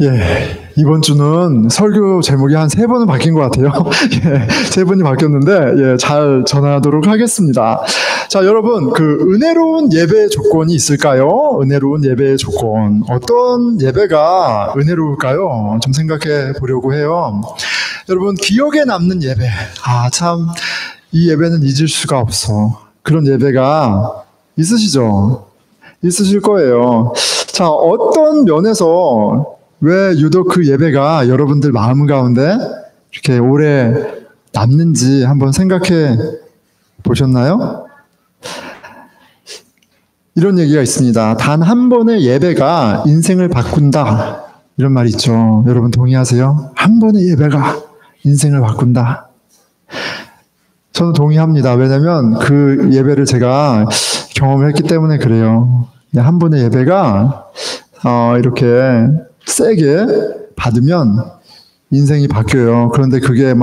예, 이번 주는 설교 제목이 한 3번은 바뀐 것 같아요. 예, 3번이 바뀌었는데, 예, 잘 전하도록 하겠습니다. 자, 여러분, 은혜로운 예배의 조건이 있을까요? 은혜로운 예배의 조건. 어떤 예배가 은혜로울까요? 좀 생각해 보려고 해요. 여러분, 기억에 남는 예배. 참, 이 예배는 잊을 수가 없어. 그런 예배가 있으시죠? 있으실 거예요. 자, 어떤 면에서 왜 유독 그 예배가 여러분들 마음 가운데 이렇게 오래 남는지 한번 생각해 보셨나요? 이런 얘기가 있습니다. 단 한 번의 예배가 인생을 바꾼다. 이런 말이 있죠. 여러분 동의하세요? 한 번의 예배가 인생을 바꾼다. 저는 동의합니다. 왜냐면 그 예배를 제가 경험을 했기 때문에 그래요. 한 번의 예배가 이렇게 세게 받으면 인생이 바뀌어요. 그런데 그게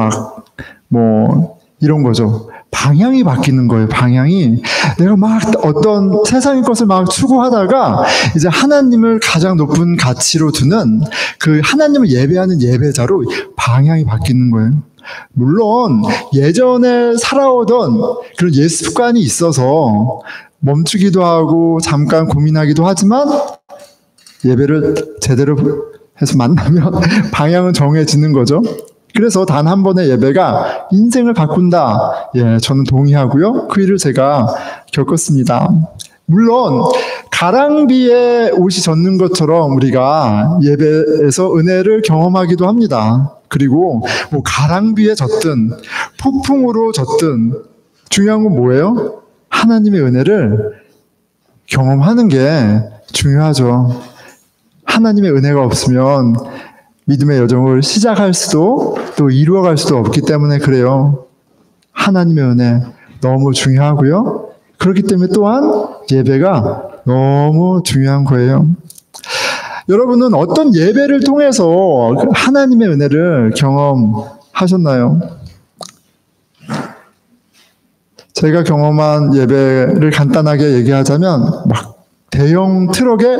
이런 거죠. 방향이 바뀌는 거예요. 방향이. 내가 어떤 세상의 것을 추구하다가 이제 하나님을 가장 높은 가치로 두는 그 하나님을 예배하는 예배자로 방향이 바뀌는 거예요. 물론 예전에 살아오던 그런 옛 습관이 있어서 멈추기도 하고 잠깐 고민하기도 하지만 예배를 제대로 해서 만나면 방향은 정해지는 거죠. 그래서 단 한 번의 예배가 인생을 바꾼다. 예, 저는 동의하고요. 그 일을 제가 겪었습니다. 물론 가랑비에 옷이 젖는 것처럼 우리가 예배에서 은혜를 경험하기도 합니다. 그리고 가랑비에 젖든 폭풍으로 젖든 중요한 건 뭐예요? 하나님의 은혜를 경험하는 게 중요하죠. 하나님의 은혜가 없으면 믿음의 여정을 시작할 수도 또 이루어갈 수도 없기 때문에 그래요. 하나님의 은혜 너무 중요하고요. 그렇기 때문에 또한 예배가 너무 중요한 거예요. 여러분은 어떤 예배를 통해서 하나님의 은혜를 경험하셨나요? 제가 경험한 예배를 간단하게 얘기하자면 대형 트럭에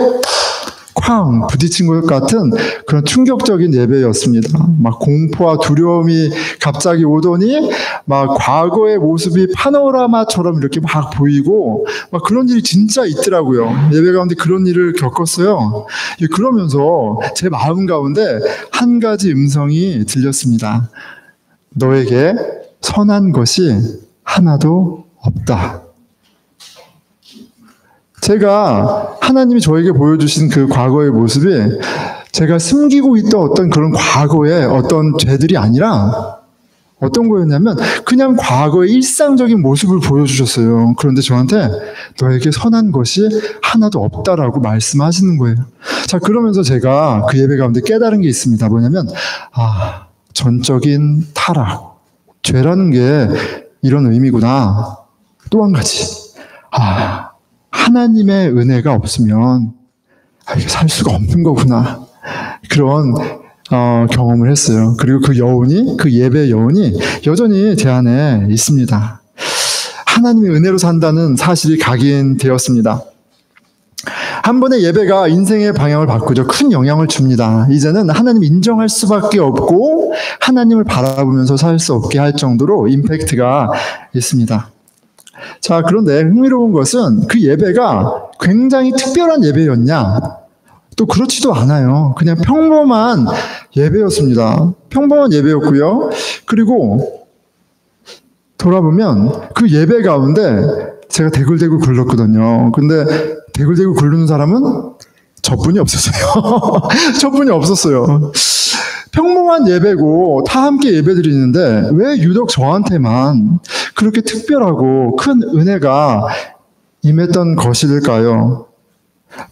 쾅 부딪힌 것 같은 그런 충격적인 예배였습니다. 공포와 두려움이 갑자기 오더니 과거의 모습이 파노라마처럼 이렇게 보이고 그런 일이 진짜 있더라고요. 예배 가운데 그런 일을 겪었어요. 그러면서 제 마음 가운데 한 가지 음성이 들렸습니다. 너에게 선한 것이 하나도 없다. 제가 하나님이 저에게 보여주신 그 과거의 모습이 제가 숨기고 있던 어떤 그런 과거의 어떤 죄들이 아니라 어떤 거였냐면 그냥 과거의 일상적인 모습을 보여주셨어요. 그런데 저한테 너에게 선한 것이 하나도 없다라고 말씀하시는 거예요. 자, 그러면서 제가 그 예배 가운데 깨달은 게 있습니다. 뭐냐면 전적인 타락, 죄라는 게 이런 의미구나. 또 한 가지, 하나님의 은혜가 없으면 이게 살 수가 없는 거구나. 그런 경험을 했어요. 그리고 그 예배의 여운이 여전히 제 안에 있습니다. 하나님의 은혜로 산다는 사실이 각인되었습니다. 한 번의 예배가 인생의 방향을 바꾸죠. 큰 영향을 줍니다. 이제는 하나님 인정할 수밖에 없고 하나님을 바라보면서 살 수 없게 할 정도로 임팩트가 있습니다. 자, 그런데 흥미로운 것은 그 예배가 굉장히 특별한 예배였냐? 또 그렇지도 않아요. 그냥 평범한 예배였습니다. 평범한 예배였고요. 그리고 돌아보면 그 예배 가운데 제가 대굴대굴 굴렀거든요. 근데 대굴대굴 굴르는 사람은 저뿐이 없었어요. 저뿐이 없었어요. 평범한 예배고 다 함께 예배드리는데 왜 유독 저한테만 그렇게 특별하고 큰 은혜가 임했던 것일까요?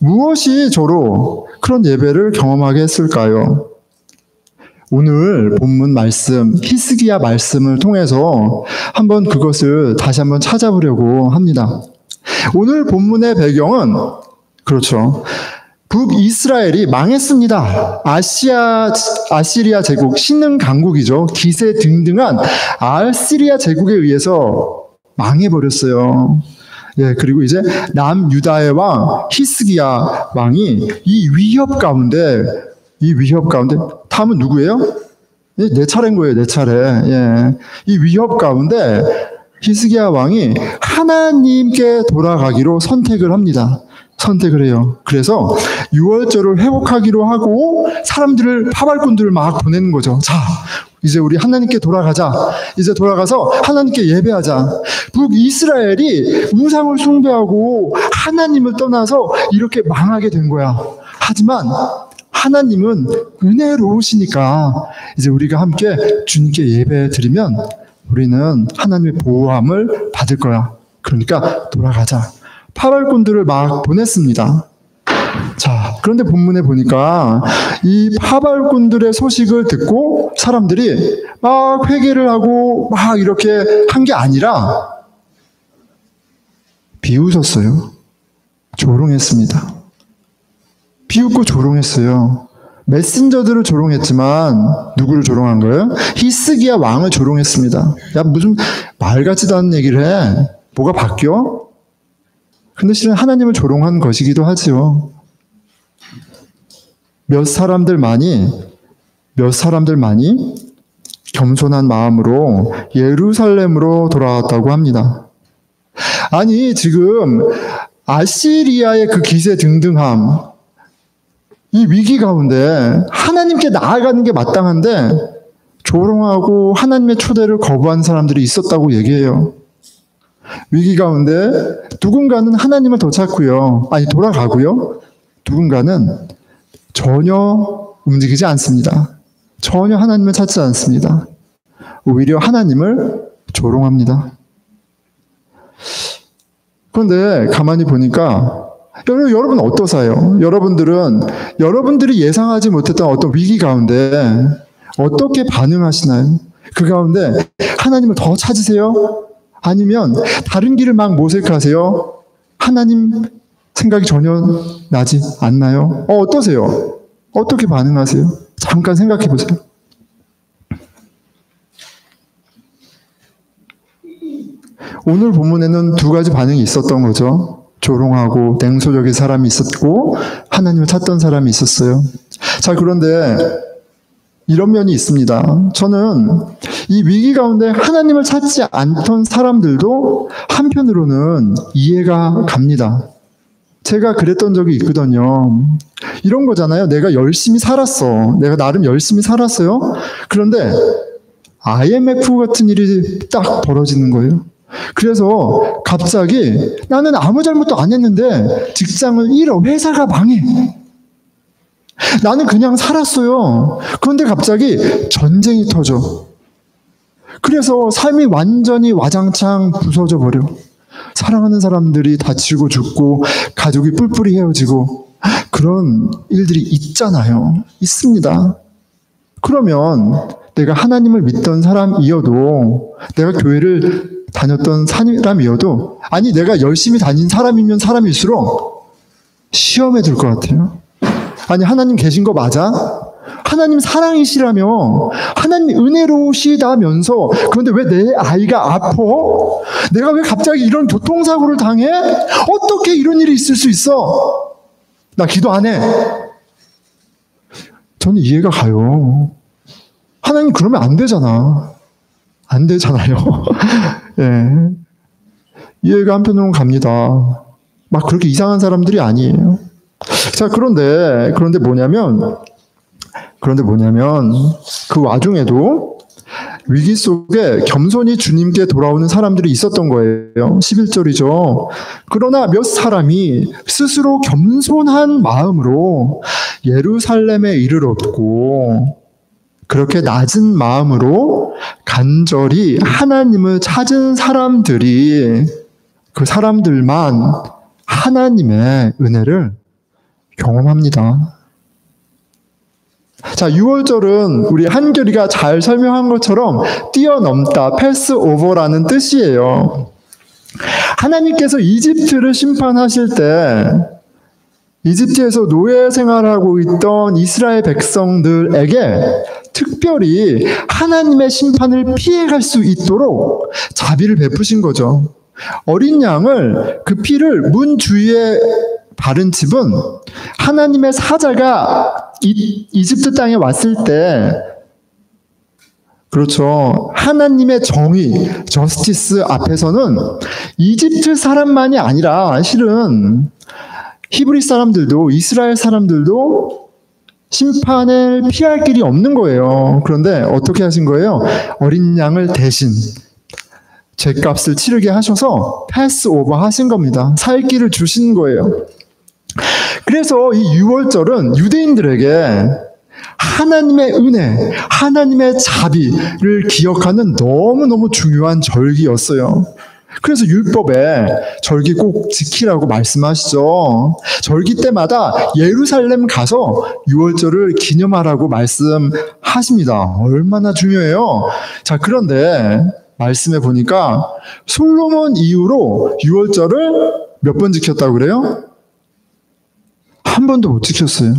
무엇이 저로 그런 예배를 경험하게 했을까요? 오늘 본문 말씀, 히스기야 말씀을 통해서 한번 그것을 다시 한번 찾아보려고 합니다. 오늘 본문의 배경은 그렇죠. 북이스라엘이 망했습니다. 아시리아 제국, 신흥 강국이죠. 기세등등한 아시리아 제국에 의해서 망해버렸어요. 예, 그리고 이제 남유다의 왕 히스기야 왕이 이 위협 가운데 이 위협 가운데, 다음은 누구예요? 내 차례인 거예요, 내 차례. 예. 이 위협 가운데 히스기야 왕이 하나님께 돌아가기로 선택을 합니다. 선택을 해요. 그래서 유월절을 회복하기로 하고 사람들을, 파발꾼들을 막 보내는 거죠. 자, 이제 우리 하나님께 돌아가자. 이제 돌아가서 하나님께 예배하자. 북이스라엘이 우상을 숭배하고 하나님을 떠나서 이렇게 망하게 된 거야. 하지만 하나님은 은혜로우시니까 이제 우리가 함께 주님께 예배 드리면 우리는 하나님의 보호함을 받을 거야. 그러니까 돌아가자. 파발꾼들을 막 보냈습니다. 자, 그런데 본문에 보니까 이 파발꾼들의 소식을 듣고 사람들이 막 회개를 하고 막 이렇게 한 게 아니라 비웃었어요. 조롱했습니다. 비웃고 조롱했어요. 메신저들을 조롱했지만 누구를 조롱한 거예요? 히스기야 왕을 조롱했습니다. 야, 무슨 말 같지도 않은 얘기를 해. 뭐가 바뀌어? 근데 실은 하나님을 조롱한 것이기도 하지요. 몇 사람들만이 겸손한 마음으로 예루살렘으로 돌아왔다고 합니다. 아니, 지금 아시리아의 그 기세등등함, 이 위기 가운데 하나님께 나아가는 게 마땅한데 조롱하고 하나님의 초대를 거부한 사람들이 있었다고 얘기해요. 위기 가운데 누군가는 하나님을 더 찾고요. 아니, 돌아가고요. 누군가는 전혀 움직이지 않습니다. 전혀 하나님을 찾지 않습니다. 오히려 하나님을 조롱합니다. 그런데 가만히 보니까 여러분 어떠세요? 여러분들이 예상하지 못했던 어떤 위기 가운데 어떻게 반응하시나요? 그 가운데 하나님을 더 찾으세요? 아니면 다른 길을 막 모색하세요? 하나님 생각이 전혀 나지 않나요? 어떠세요? 어떻게 반응하세요? 잠깐 생각해 보세요. 오늘 본문에는 두 가지 반응이 있었던 거죠. 조롱하고 냉소적인 사람이 있었고 하나님을 찾던 사람이 있었어요. 자, 그런데 이런 면이 있습니다. 저는 이 위기 가운데 하나님을 찾지 않던 사람들도 한편으로는 이해가 갑니다. 제가 그랬던 적이 있거든요. 이런 거잖아요. 내가 열심히 살았어. 내가 나름 열심히 살았어요. 그런데 IMF 같은 일이 딱 벌어지는 거예요. 그래서 갑자기 나는 아무 잘못도 안 했는데 직장을 잃어. 회사가 망해. 나는 그냥 살았어요. 그런데 갑자기 전쟁이 터져. 그래서 삶이 완전히 와장창 부서져 버려. 사랑하는 사람들이 다치고 죽고 가족이 뿔뿔이 헤어지고 그런 일들이 있잖아요. 있습니다. 그러면 내가 하나님을 믿던 사람이어도, 내가 교회를 다녔던 사람이어도, 아니 내가 열심히 다닌 사람이면 사람일수록 시험에 들 것 같아요. 아니, 하나님 계신 거 맞아? 하나님 사랑이시라며, 하나님 은혜로우시다면서, 그런데 왜 내 아이가 아파? 내가 왜 갑자기 이런 교통사고를 당해? 어떻게 이런 일이 있을 수 있어? 나 기도 안 해. 저는 이해가 가요. 하나님 그러면 안 되잖아. 안 되잖아요. 예. 이해가 한편으로는 갑니다. 막 그렇게 이상한 사람들이 아니에요. 자, 그런데 뭐냐면 그 와중에도 위기 속에 겸손히 주님께 돌아오는 사람들이 있었던 거예요. 11절이죠. 그러나 몇 사람이 스스로 겸손한 마음으로 예루살렘에 이르렀고, 그렇게 낮은 마음으로 간절히 하나님을 찾은 사람들이, 그 사람들만 하나님의 은혜를 경험합니다. 자, 6월절은 우리 한결이가 잘 설명한 것처럼 뛰어넘다, 패스오버라는 뜻이에요. 하나님께서 이집트를 심판하실 때 이집트에서 노예 생활하고 있던 이스라엘 백성들에게 특별히 하나님의 심판을 피해갈 수 있도록 자비를 베푸신 거죠. 어린 양을, 그 피를 문 주위에 바른 칩은 하나님의 사자가 이집트 땅에 왔을 때, 그렇죠, 하나님의 정의, 저스티스 앞에서는 이집트 사람만이 아니라 실은 히브리 사람들도, 이스라엘 사람들도 심판을 피할 길이 없는 거예요. 그런데 어떻게 하신 거예요? 어린 양을 대신 죄값을 치르게 하셔서 패스오버 하신 겁니다. 살 길을 주신 거예요. 그래서 이 유월절은 유대인들에게 하나님의 은혜, 하나님의 자비를 기억하는 너무너무 중요한 절기였어요. 그래서 율법에 절기 꼭 지키라고 말씀하시죠. 절기 때마다 예루살렘 가서 유월절을 기념하라고 말씀하십니다. 얼마나 중요해요. 자, 그런데 말씀해 보니까 솔로몬 이후로 유월절을 몇 번 지켰다고 그래요? 한 번도 못 지켰어요.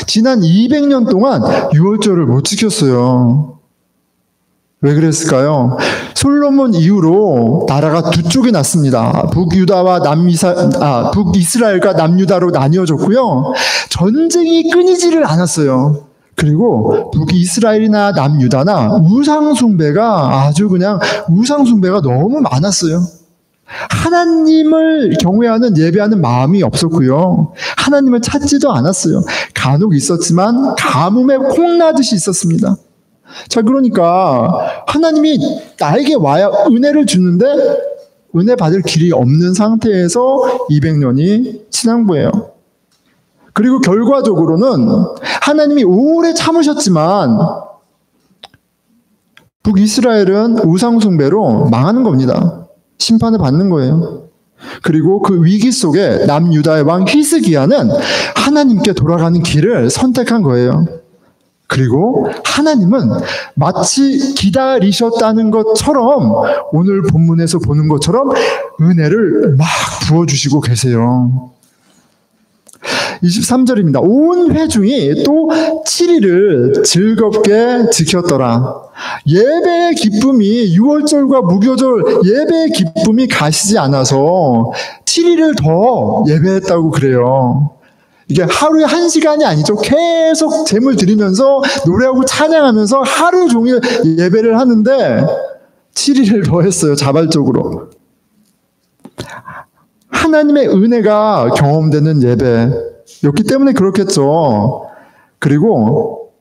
지난 200년 동안 유월절을 못 지켰어요. 왜 그랬을까요? 솔로몬 이후로 나라가 두 쪽이 났습니다. 북이스라엘과 남유다로 나뉘어졌고요. 전쟁이 끊이지를 않았어요. 그리고 북이스라엘이나 남유다나 우상숭배가 너무 많았어요. 하나님을 경외하는 예배하는 마음이 없었고요. 하나님을 찾지도 않았어요. 간혹 있었지만 가뭄에 콩나듯이 있었습니다. 자, 그러니까 하나님이 나에게 와야 은혜를 주는데 은혜 받을 길이 없는 상태에서 200년이 지난 거예요. 그리고 결과적으로는 하나님이 오래 참으셨지만 북이스라엘은 우상숭배로 망하는 겁니다. 심판을 받는 거예요. 그리고 그 위기 속에 남유다의 왕 히스기야는 하나님께 돌아가는 길을 선택한 거예요. 그리고 하나님은 마치 기다리셨다는 것처럼 오늘 본문에서 보는 것처럼 은혜를 막 부어주시고 계세요. 23절입니다. 온 회중이 또 7일을 즐겁게 지켰더라. 예배의 기쁨이 유월절과 무교절 예배의 기쁨이 가시지 않아서 7일을 더 예배했다고 그래요. 이게 하루에 1시간이 아니죠. 계속 제물 드리면서 노래하고 찬양하면서 하루 종일 예배를 하는데 7일을 더 했어요. 자발적으로. 하나님의 은혜가 경험되는 예배였기 때문에 그렇겠죠. 그리고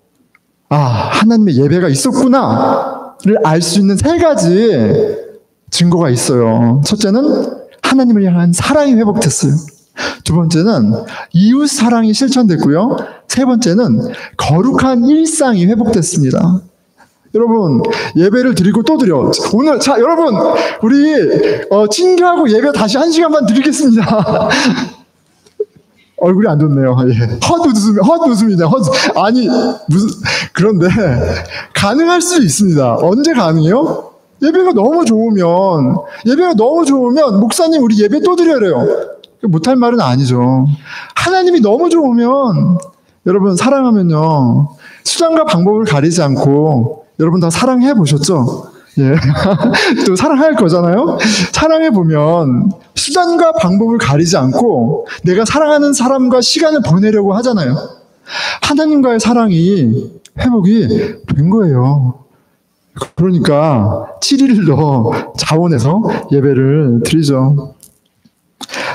하나님의 예배가 있었구나를 알 수 있는 3가지 증거가 있어요. 첫째는 하나님을 향한 사랑이 회복됐어요. 두 번째는 이웃 사랑이 실천됐고요. 세 번째는 거룩한 일상이 회복됐습니다. 여러분, 예배를 드리고 또 드려. 오늘, 여러분, 우리, 친교하고 예배 다시 1시간만 드리겠습니다. 얼굴이 안 좋네요. 예. 헛웃음이네. 그런데, 가능할 수 있습니다. 언제 가능해요? 예배가 너무 좋으면, 목사님, 우리 예배 또 드려요. 못할 말은 아니죠. 하나님이 너무 좋으면, 여러분, 사랑하면요, 수단과 방법을 가리지 않고, 여러분 다 사랑해 보셨죠? 예. 또 사랑할 거잖아요? 사랑해 보면 수단과 방법을 가리지 않고 내가 사랑하는 사람과 시간을 보내려고 하잖아요. 하나님과의 사랑이 회복이 된 거예요. 그러니까 7일을 더 자원해서 예배를 드리죠.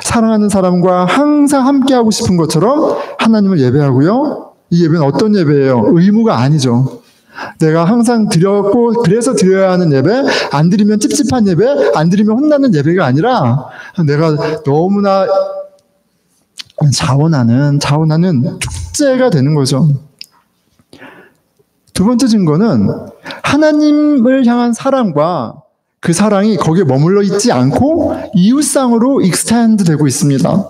사랑하는 사람과 항상 함께하고 싶은 것처럼 하나님을 예배하고요. 이 예배는 어떤 예배예요? 의무가 아니죠. 내가 항상 드렸고 그래서 드려야 하는 예배, 안 드리면 찝찝한 예배, 안 드리면 혼나는 예배가 아니라 내가 너무나 자원하는 축제가 되는 거죠. 두 번째 증거는 하나님을 향한 사랑과 그 사랑이 거기에 머물러 있지 않고 이웃상으로 익스텐드 되고 있습니다.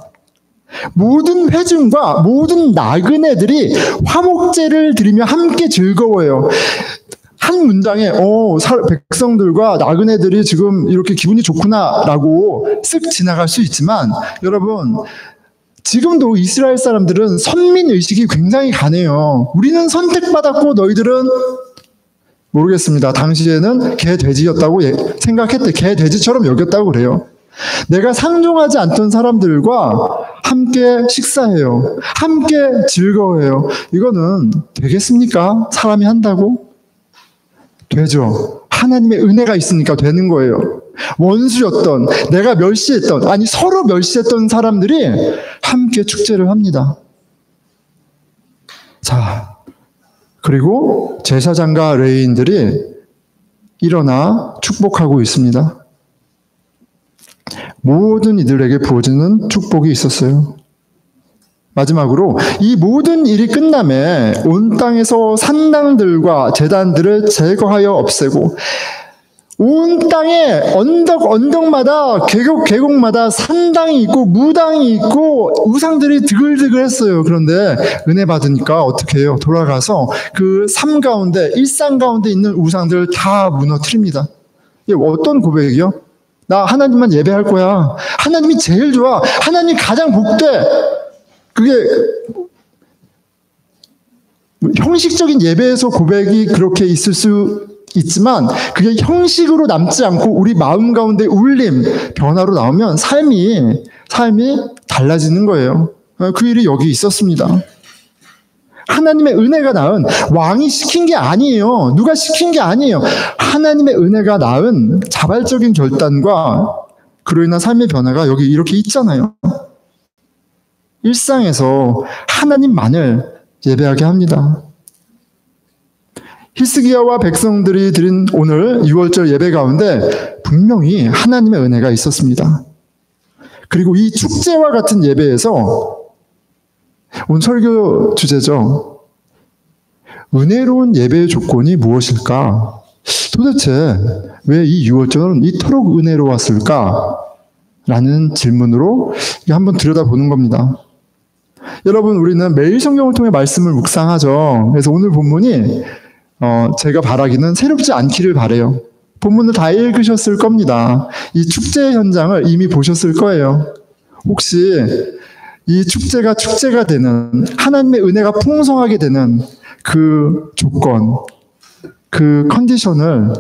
모든 회중과 모든 나그네들이 화목제를 드리며 함께 즐거워요. 한 문장에 백성들과 나그네들이 지금 이렇게 기분이 좋구나라고 쓱 지나갈 수 있지만 여러분, 지금도 이스라엘 사람들은 선민의식이 굉장히 강해요. 우리는 선택받았고 너희들은 모르겠습니다. 당시에는 개, 돼지였다고 생각했대. 개, 돼지처럼 여겼다고 그래요. 내가 상종하지 않던 사람들과 함께 식사해요. 함께 즐거워해요. 이거는 되겠습니까? 사람이 한다고? 되죠. 하나님의 은혜가 있으니까 되는 거예요. 원수였던, 내가 멸시했던, 아니 서로 멸시했던 사람들이 함께 축제를 합니다. 자, 그리고 제사장과 레위인들이 일어나 축복하고 있습니다. 모든 이들에게 부어지는 축복이 있었어요. 마지막으로 이 모든 일이 끝남에 온 땅에서 산당들과 제단들을 제거하여 없애고 온 땅에 언덕마다 계곡마다 산당이 있고 무당이 있고 우상들이 드글드글했어요. 그런데 은혜 받으니까 어떻게 해요? 돌아가서 그 삶 가운데 일상 가운데 있는 우상들을 다 무너뜨립니다. 이게 어떤 고백이요? 나 하나님만 예배할 거야. 하나님이 제일 좋아. 하나님이 가장 복돼. 그게 형식적인 예배에서 고백이 그렇게 있을 수 있지만 그게 형식으로 남지 않고 우리 마음 가운데 울림, 변화로 나오면 삶이 달라지는 거예요. 그 일이 여기 있었습니다. 하나님의 은혜가 낳은, 왕이 시킨 게 아니에요. 누가 시킨 게 아니에요. 하나님의 은혜가 낳은 자발적인 결단과 그로 인한 삶의 변화가 여기 이렇게 있잖아요. 일상에서 하나님만을 예배하게 합니다. 히스기야와 백성들이 드린 오늘 6월절 예배 가운데 분명히 하나님의 은혜가 있었습니다. 그리고 이 축제와 같은 예배에서 오늘 설교 주제죠. 은혜로운 예배의 조건이 무엇일까? 도대체 왜 이 6월절은 이토록 은혜로웠을까? 라는 질문으로 한번 들여다보는 겁니다. 여러분, 우리는 매일 성경을 통해 말씀을 묵상하죠. 그래서 오늘 본문이 제가 바라기는 새롭지 않기를 바라요. 본문을 다 읽으셨을 겁니다. 이 축제 현장을 이미 보셨을 거예요. 혹시 이 축제가 되는, 하나님의 은혜가 풍성하게 되는 그 조건, 그 컨디션을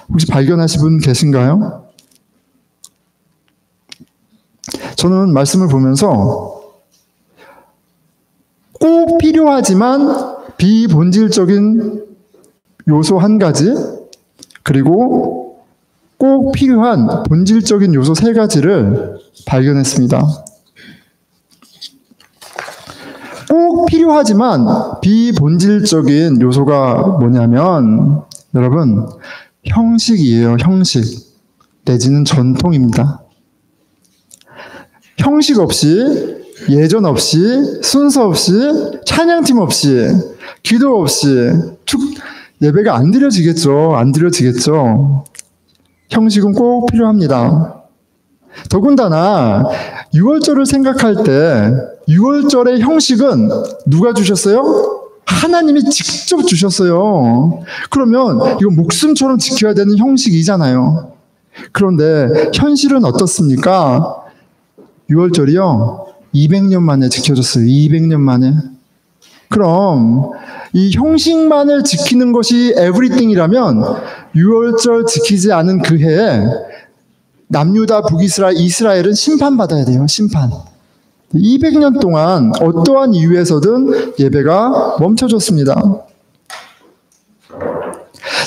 혹시 발견하신 분 계신가요? 저는 말씀을 보면서 꼭 필요하지만 비본질적인 요소 한 가지, 그리고 꼭 필요한 본질적인 요소 3가지를 발견했습니다. 꼭 필요하지만 비본질적인 요소가 뭐냐면, 여러분, 형식이에요. 형식. 내지는 전통입니다. 형식 없이, 예전 없이, 순서 없이, 찬양팀 없이, 기도 없이 예배가 안 드려지겠죠. 형식은 꼭 필요합니다. 더군다나 6월절을 생각할 때 6월절의 형식은 누가 주셨어요? 하나님이 직접 주셨어요. 그러면 이거 목숨처럼 지켜야 되는 형식이잖아요. 그런데 현실은 어떻습니까? 6월절이요. 200년 만에 지켜졌어요. 200년 만에. 그럼 이 형식만을 지키는 것이 에브리띵이라면 6월절 지키지 않은 그 해에 남유다 북이스라엘은 심판받아야 돼요. 심판. 200년 동안 어떠한 이유에서든 예배가 멈춰졌습니다.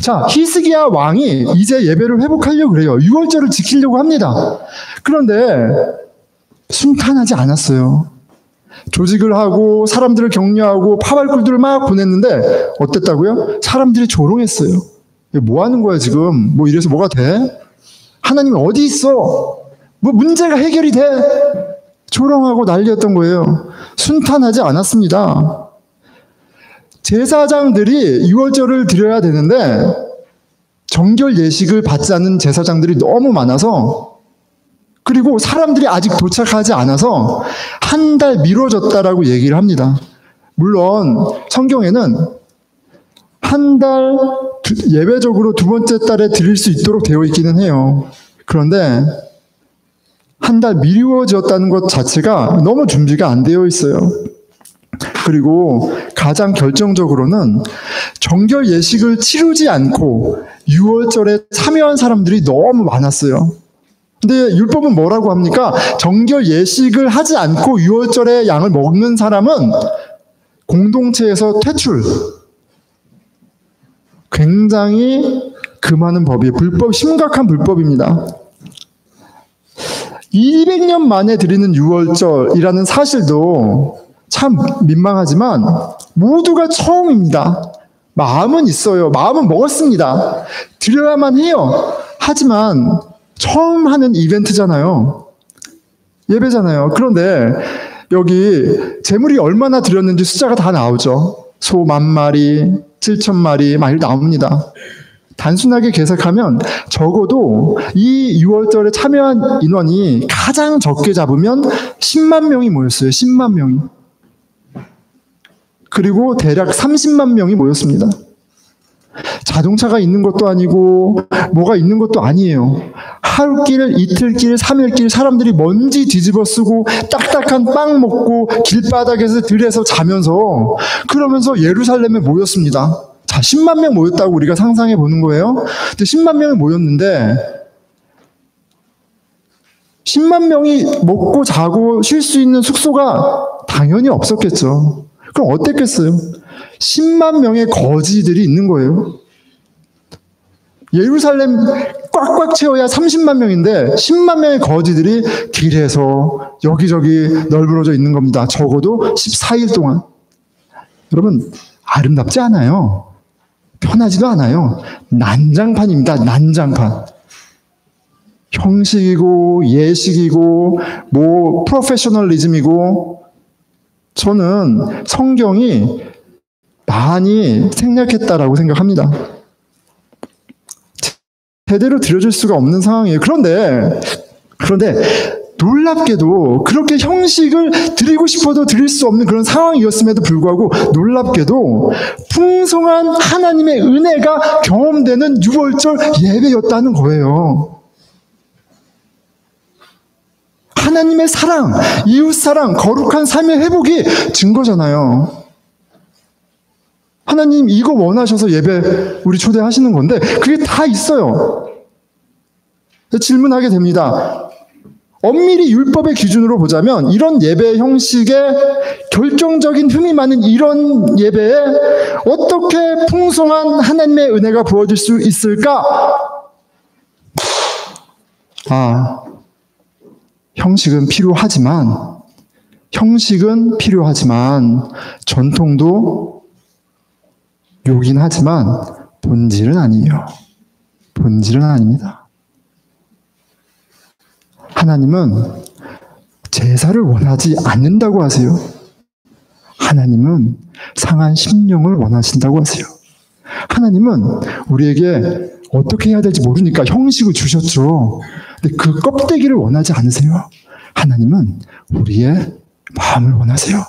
자, 히스기야 왕이 이제 예배를 회복하려고 그래요. 6월절을 지키려고 합니다. 그런데 순탄하지 않았어요. 조직을 하고 사람들을 격려하고 파발꾼들을 막 보냈는데 어땠다고요? 사람들이 조롱했어요. 뭐 하는 거야 지금? 뭐 이래서 뭐가 돼? 하나님 어디 있어? 뭐 문제가 해결이 돼? 조롱하고 난리였던 거예요. 순탄하지 않았습니다. 제사장들이 6월절을 드려야 되는데 정결 예식을 받지 않는 제사장들이 너무 많아서, 그리고 사람들이 아직 도착하지 않아서 한 달 미뤄졌다라고 얘기를 합니다. 물론 성경에는 한 달 예외적으로 2번째 달에 드릴 수 있도록 되어 있기는 해요. 그런데 한 달 미루어졌다는 것 자체가 너무 준비가 안 되어 있어요. 그리고 가장 결정적으로는 정결 예식을 치르지 않고 6월절에 참여한 사람들이 너무 많았어요. 근데 율법은 뭐라고 합니까? 정결 예식을 하지 않고 유월절에 양을 먹는 사람은 공동체에서 퇴출. 굉장히 금하는 법이에요. 불법, 심각한 불법입니다. 200년 만에 드리는 유월절이라는 사실도 참 민망하지만 모두가 처음입니다. 마음은 있어요. 마음은 먹었습니다. 드려야만 해요. 하지만 처음 하는 이벤트잖아요. 예배잖아요. 그런데 여기 재물이 얼마나 드렸는지 숫자가 다 나오죠. 소 10,000마리, 7,000마리 막 이렇게 나옵니다. 단순하게 계산하면 적어도 이 6월절에 참여한 인원이 가장 적게 잡으면 10만 명이 모였어요. 10만 명이. 그리고 대략 30만 명이 모였습니다. 자동차가 있는 것도 아니고 뭐가 있는 것도 아니에요. 하루길, 이틀길, 3일길 사람들이 먼지 뒤집어 쓰고 딱딱한 빵 먹고 길바닥에서 들에서 자면서 그러면서 예루살렘에 모였습니다. 자, 10만 명 모였다고 우리가 상상해 보는 거예요. 근데 10만 명이 모였는데 10만 명이 먹고 자고 쉴 수 있는 숙소가 당연히 없었겠죠. 그럼 어땠겠어요? 10만 명의 거지들이 있는 거예요. 예루살렘 꽉꽉 채워야 30만 명인데 10만 명의 거지들이 길에서 여기저기 널브러져 있는 겁니다. 적어도 14일 동안. 여러분, 아름답지 않아요. 편하지도 않아요. 난장판입니다. 난장판. 형식이고 예식이고 뭐 프로페셔널리즘이고 저는 성경이 많이 생략했다라고 생각합니다. 제대로 드려줄 수가 없는 상황이에요. 그런데 놀랍게도 그렇게 형식을 드리고 싶어도 드릴 수 없는 그런 상황이었음에도 불구하고 놀랍게도 풍성한 하나님의 은혜가 경험되는 유월절 예배였다는 거예요. 하나님의 사랑, 이웃사랑, 거룩한 삶의 회복이 증거잖아요. 하나님 이거 원하셔서 예배 우리 초대하시는 건데 그게 다 있어요. 질문하게 됩니다. 엄밀히 율법의 기준으로 보자면 이런 예배 형식에 결정적인 흠이 많은 이런 예배에 어떻게 풍성한 하나님의 은혜가 부어질 수 있을까? 형식은 필요하지만 전통도 요긴 하지만 본질은 아니에요. 본질은 아닙니다. 하나님은 제사를 원하지 않는다고 하세요. 하나님은 상한 심령을 원하신다고 하세요. 하나님은 우리에게 어떻게 해야 될지 모르니까 형식을 주셨죠. 근데 그 껍데기를 원하지 않으세요. 하나님은 우리의 마음을 원하세요.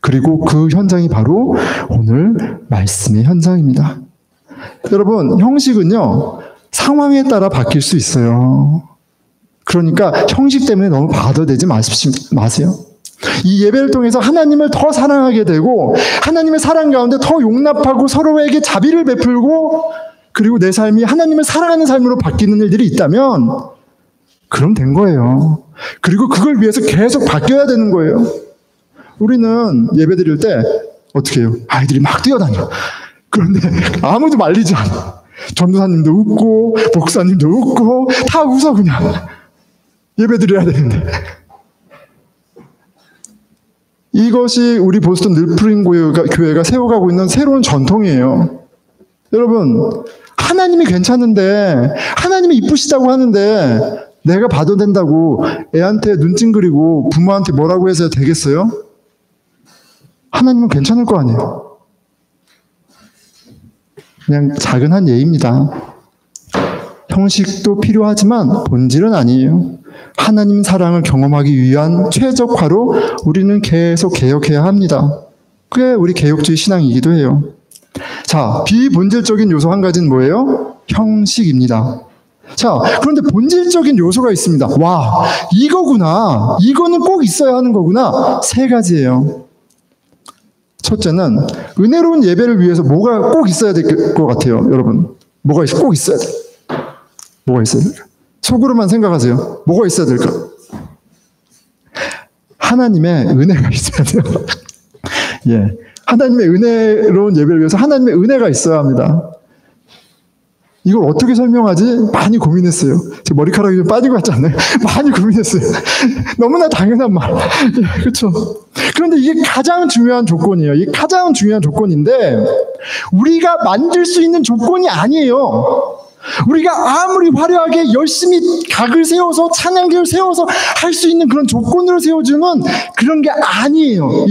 그리고 그 현장이 바로 오늘 말씀의 현장입니다. 여러분, 형식은요, 상황에 따라 바뀔 수 있어요. 그러니까 형식 때문에 너무 받아들이지 마세요. 이 예배를 통해서 하나님을 더 사랑하게 되고 하나님의 사랑 가운데 더 용납하고 서로에게 자비를 베풀고 그리고 내 삶이 하나님을 사랑하는 삶으로 바뀌는 일들이 있다면 그럼 된 거예요. 그리고 그걸 위해서 계속 바뀌어야 되는 거예요. 우리는 예배 드릴 때 어떻게 해요? 아이들이 막 뛰어다녀. 그런데 아무도 말리지 않아. 전도사님도 웃고 목사님도 웃고 다 웃어 그냥. 예배 드려야 되는데. 이것이 우리 보스턴 늘프린 교회가 세워가고 있는 새로운 전통이에요. 여러분, 하나님이 괜찮은데 하나님이 이쁘시다고 하는데 내가 봐도 된다고 애한테 눈 찡그리고 부모한테 뭐라고 해서 되겠어요? 하나님은 괜찮을 거 아니에요. 그냥 작은 한 예입니다. 형식도 필요하지만 본질은 아니에요. 하나님 사랑을 경험하기 위한 최적화로 우리는 계속 개혁해야 합니다. 그게 우리 개혁주의 신앙이기도 해요. 자, 비본질적인 요소 한 가지는 뭐예요? 형식입니다. 자, 그런데 본질적인 요소가 있습니다. 와, 이거구나. 이거는 꼭 있어야 하는 거구나. 세 가지예요. 첫째는 은혜로운 예배를 위해서 뭐가 꼭 있어야 될 것 같아요, 여러분. 꼭 있어야 돼. 뭐가 있어야 돼요? 속으로만 생각하세요. 뭐가 있어야 될까? 하나님의 은혜가 있어야 돼요. 예. 하나님의 은혜로운 예배를 위해서 하나님의 은혜가 있어야 합니다. 이걸 어떻게 설명하지? 많이 고민했어요. 제 머리카락이 좀 빠진 것 같지 않나요? 많이 고민했어요. 너무나 당연한 말. 예, 그렇죠. 그런데 이게 가장 중요한 조건이에요. 이게 가장 중요한 조건인데 우리가 만들 수 있는 조건이 아니에요. 우리가 아무리 화려하게 열심히 각을 세워서 찬양계를 세워서 할 수 있는 그런 조건으로 세워주는 그런 게 아니에요.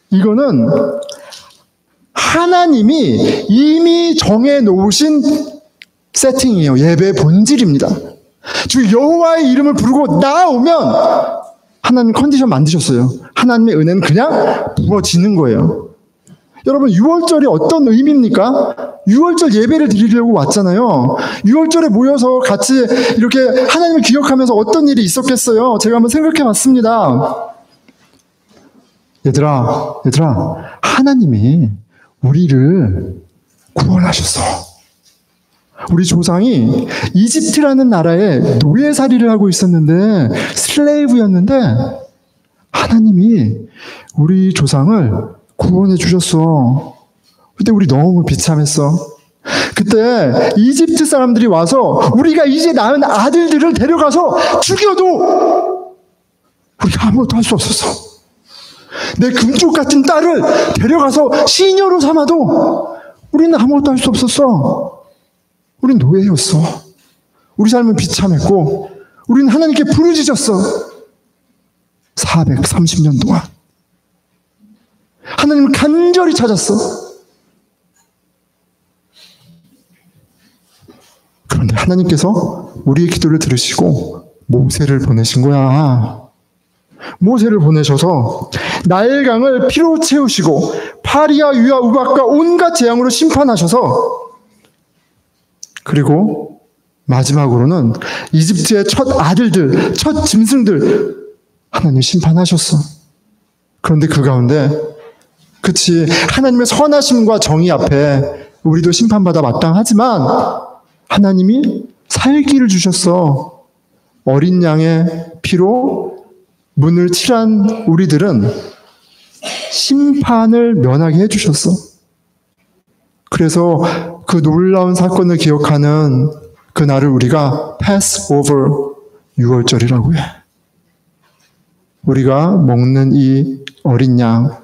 이거는 하나님이 이미 정해놓으신 세팅이에요. 예배의 본질입니다. 주 여호와의 이름을 부르고 나오면 하나님 컨디션 만드셨어요. 하나님의 은혜는 그냥 부어지는 거예요. 여러분 6월절이 어떤 의미입니까? 6월절 예배를 드리려고 왔잖아요. 6월절에 모여서 같이 이렇게 하나님을 기억하면서 어떤 일이 있었겠어요? 제가 한번 생각해 봤습니다. 얘들아, 하나님이 우리를 구원하셨어. 우리 조상이 이집트라는 나라에 노예살이를 하고 있었는데 슬레이브였는데 하나님이 우리 조상을 구원해 주셨어. 그때 우리 너무 비참했어. 그때 이집트 사람들이 와서 우리가 이제 낳은 아들들을 데려가서 죽여도 우리가 아무것도 할 수 없었어. 내 금쪽 같은 딸을 데려가서 시녀로 삼아도 우리는 아무것도 할 수 없었어. 우린 노예였어. 우리 삶은 비참했고 우리는 하나님께 부르짖었어. 430년 동안 하나님을 간절히 찾았어. 그런데 하나님께서 우리의 기도를 들으시고 모세를 보내신 거야. 모세를 보내셔서 나일강을 피로 채우시고 파리와 유와 우박과 온갖 재앙으로 심판하셔서 그리고 마지막으로는 이집트의 첫 아들들, 첫 짐승들 하나님 심판하셨어. 그런데 그 가운데 그치 하나님의 선하심과 정의 앞에 우리도 심판받아 마땅하지만 하나님이 살기를 주셨어. 어린 양의 피로 문을 칠한 우리들은 심판을 면하게 해주셨어. 그래서 그 놀라운 사건을 기억하는 그날을 우리가 Passover 6월절이라고 해. 우리가 먹는 이 어린 양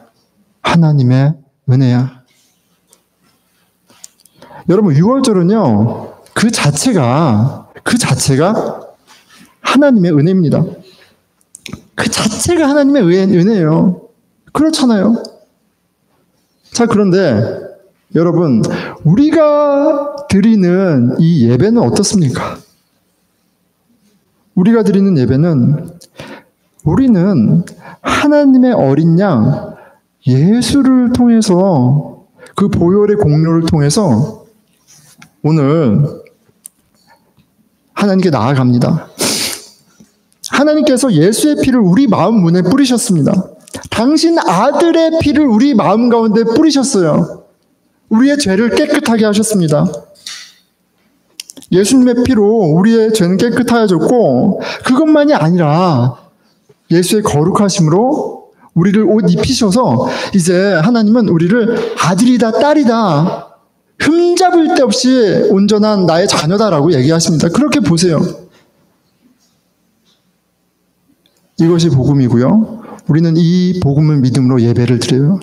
하나님의 은혜야. 여러분 6월절은요 그 자체가 하나님의 은혜입니다. 그 자체가 하나님의 은혜예요. 그렇잖아요. 자, 그런데 여러분 우리가 드리는 이 예배는 어떻습니까? 우리가 드리는 예배는 우리는 하나님의 어린 양 예수를 통해서 그 보혈의 공로를 통해서 오늘 하나님께 나아갑니다. 하나님께서 예수의 피를 우리 마음 문에 뿌리셨습니다. 당신 아들의 피를 우리 마음 가운데 뿌리셨어요. 우리의 죄를 깨끗하게 하셨습니다. 예수님의 피로 우리의 죄는 깨끗하여졌고 그것만이 아니라 예수의 거룩하심으로 우리를 옷 입히셔서 이제 하나님은 우리를 아들이다 딸이다 흠잡을 데 없이 온전한 나의 자녀다라고 얘기하십니다. 그렇게 보세요. 이것이 복음이고요. 우리는 이 복음을 믿음으로 예배를 드려요.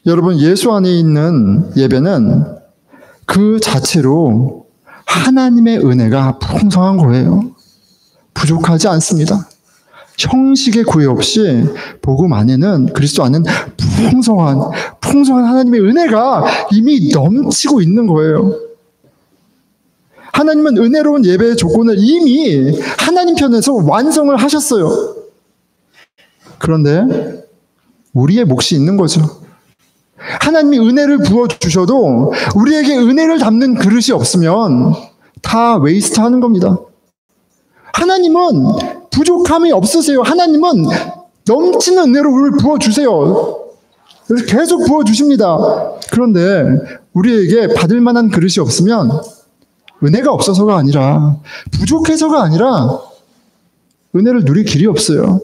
여러분 예수 안에 있는 예배는 그 자체로 하나님의 은혜가 풍성한 거예요. 부족하지 않습니다. 형식의 구애 없이 복음 안에는 그리스도 안에는 풍성한 하나님의 은혜가 이미 넘치고 있는 거예요. 하나님은 은혜로운 예배의 조건을 이미 하나님 편에서 완성을 하셨어요. 그런데 우리의 몫이 있는 거죠. 하나님이 은혜를 부어주셔도 우리에게 은혜를 담는 그릇이 없으면 다 웨이스트 하는 겁니다. 하나님은 부족함이 없으세요. 하나님은 넘치는 은혜로 우리를 부어주세요. 그래서 계속 부어주십니다. 그런데 우리에게 받을 만한 그릇이 없으면 은혜가 없어서가 아니라, 부족해서가 아니라 은혜를 누릴 길이 없어요.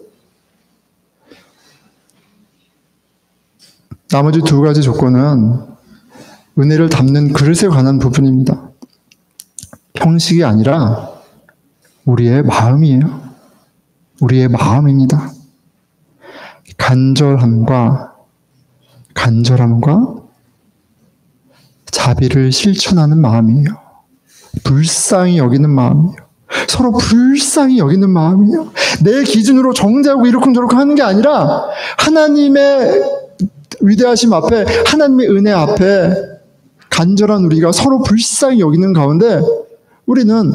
나머지 두 가지 조건은 은혜를 담는 그릇에 관한 부분입니다. 형식이 아니라 우리의 마음이에요. 우리의 마음입니다. 간절함과 자비를 실천하는 마음이에요. 불쌍히 여기는 마음이에요. 서로 불쌍히 여기는 마음이에요. 내 기준으로 정죄하고 이러쿵저러쿵 하는 게 아니라 하나님의 위대하심 앞에, 하나님의 은혜 앞에 간절한 우리가 서로 불쌍히 여기는 가운데 우리는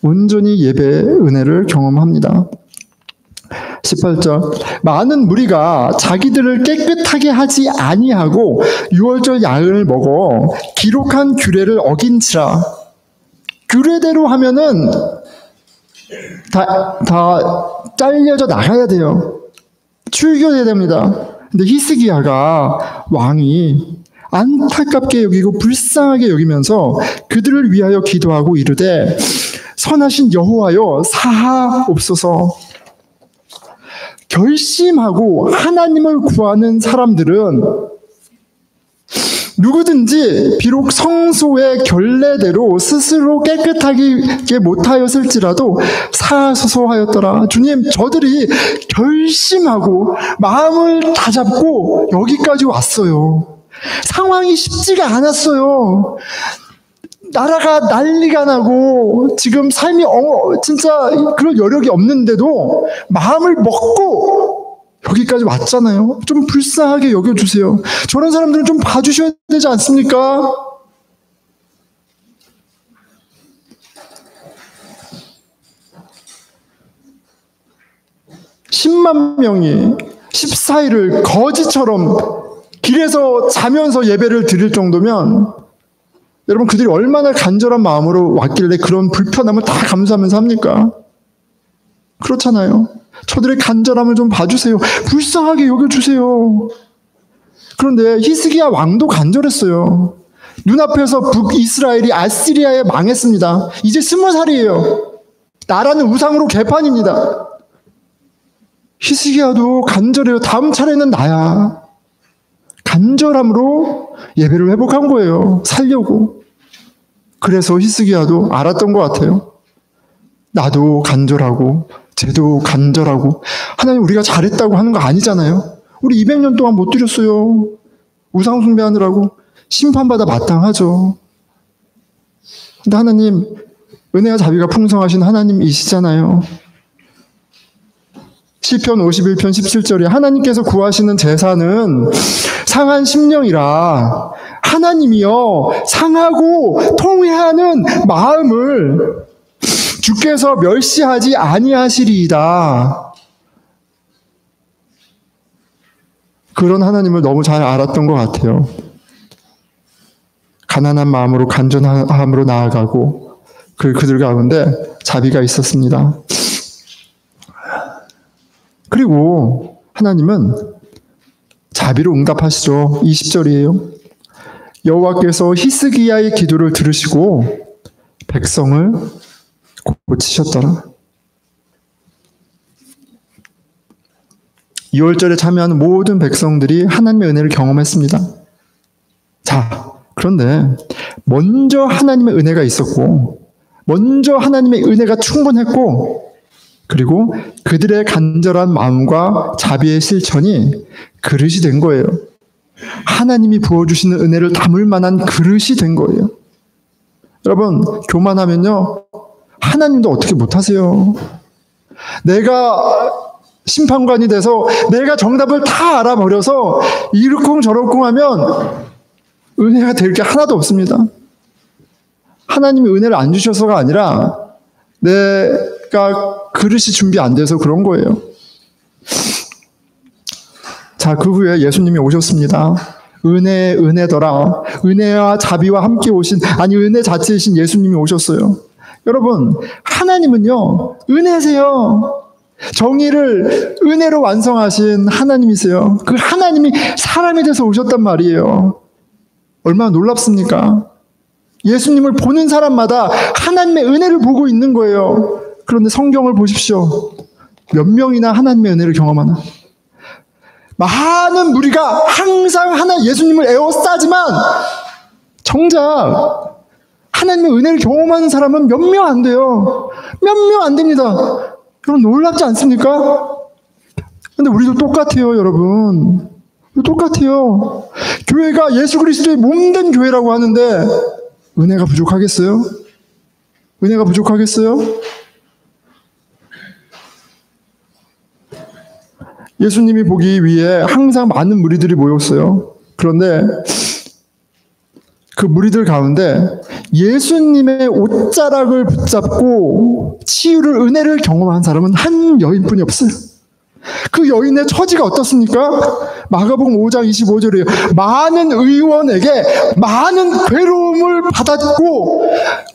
온전히 예배의 은혜를 경험합니다. 18절, 많은 무리가 자기들을 깨끗하게 하지 아니하고 유월절 야을 먹어 기록한 규례를 어긴지라. 규례대로 하면은 다 잘려져 나가야 돼요. 출교해야 됩니다. 근데 히스기야가 왕이 안타깝게 여기고 불쌍하게 여기면서 그들을 위하여 기도하고 이르되 선하신 여호와여 사하옵소서. 결심하고 하나님을 구하는 사람들은 누구든지 비록 성소의 결례대로 스스로 깨끗하게 못하였을지라도 사하소서 하였더라. 주님, 저들이 결심하고 마음을 다잡고 여기까지 왔어요. 상황이 쉽지가 않았어요. 나라가 난리가 나고 지금 삶이 진짜 그런 여력이 없는데도 마음을 먹고 여기까지 왔잖아요. 좀 불쌍하게 여겨주세요. 저런 사람들은 좀 봐주셔야 되지 않습니까? (10만) 명이 14일을 거지처럼 길에서 자면서 예배를 드릴 정도면 여러분, 그들이 얼마나 간절한 마음으로 왔길래 그런 불편함을 다 감수하면서 합니까? 그렇잖아요. 저들의 간절함을 좀 봐주세요. 불쌍하게 여겨주세요. 그런데 히스기야 왕도 간절했어요. 눈앞에서 북이스라엘이 아시리아에 망했습니다. 이제 20살이에요. 나라는 우상으로 개판입니다. 히스기야도 간절해요. 다음 차례는 나야. 간절함으로 예배를 회복한 거예요. 살려고. 그래서 히스기야도 알았던 것 같아요. 나도 간절하고 쟤도 간절하고 하나님 우리가 잘했다고 하는 거 아니잖아요. 우리 200년 동안 못 드렸어요. 우상 숭배하느라고. 심판받아 마땅하죠. 근데 하나님 은혜와 자비가 풍성하신 하나님이시잖아요. 시편 51편 17절에 하나님께서 구하시는 제사는 상한 심령이라 하나님이여 상하고 통회하는 마음을 주께서 멸시하지 아니하시리이다. 그런 하나님을 너무 잘 알았던 것 같아요. 가난한 마음으로 간절함으로 나아가고 그들 가운데 자비가 있었습니다. 그리고 하나님은 자비로 응답하시죠. 20절이에요. 여호와께서 히스기야의 기도를 들으시고 백성을 고치셨더라. 2월절에 참여하는 모든 백성들이 하나님의 은혜를 경험했습니다. 자, 그런데 먼저 하나님의 은혜가 있었고 먼저 하나님의 은혜가 충분했고 그리고 그들의 간절한 마음과 자비의 실천이 그릇이 된 거예요. 하나님이 부어주시는 은혜를 담을 만한 그릇이 된 거예요. 여러분, 교만하면요 하나님도 어떻게 못하세요. 내가 심판관이 돼서 내가 정답을 다 알아버려서 이러쿵저러쿵 하면 은혜가 될 게 하나도 없습니다. 하나님이 은혜를 안 주셔서가 아니라 내가 그릇이 준비 안 돼서 그런 거예요. 자, 그 후에 예수님이 오셨습니다. 은혜더라. 은혜와 자비와 함께 오신, 아니 은혜 자체이신 예수님이 오셨어요. 여러분, 하나님은요 은혜세요. 정의를 은혜로 완성하신 하나님이세요. 그 하나님이 사람이 돼서 오셨단 말이에요. 얼마나 놀랍습니까? 예수님을 보는 사람마다 하나님의 은혜를 보고 있는 거예요. 그런데 성경을 보십시오. 몇 명이나 하나님의 은혜를 경험하나? 많은 무리가 항상 예수님을 에워싸지만 정작 하나님의 은혜를 경험하는 사람은 몇 명 안 돼요. 몇 명 안 됩니다. 여러분 놀랍지 않습니까? 근데 우리도 똑같아요, 여러분. 똑같아요. 교회가 예수 그리스도의 몸된 교회라고 하는데 은혜가 부족하겠어요? 은혜가 부족하겠어요? 예수님이 보기 위해 항상 많은 무리들이 모였어요. 그런데 그 무리들 가운데 예수님의 옷자락을 붙잡고 치유를, 은혜를 경험한 사람은 한 여인뿐이 없어요. 그 여인의 처지가 어떻습니까? 마가복음 5장 25절이에요. 많은 의원에게 많은 괴로움을 받았고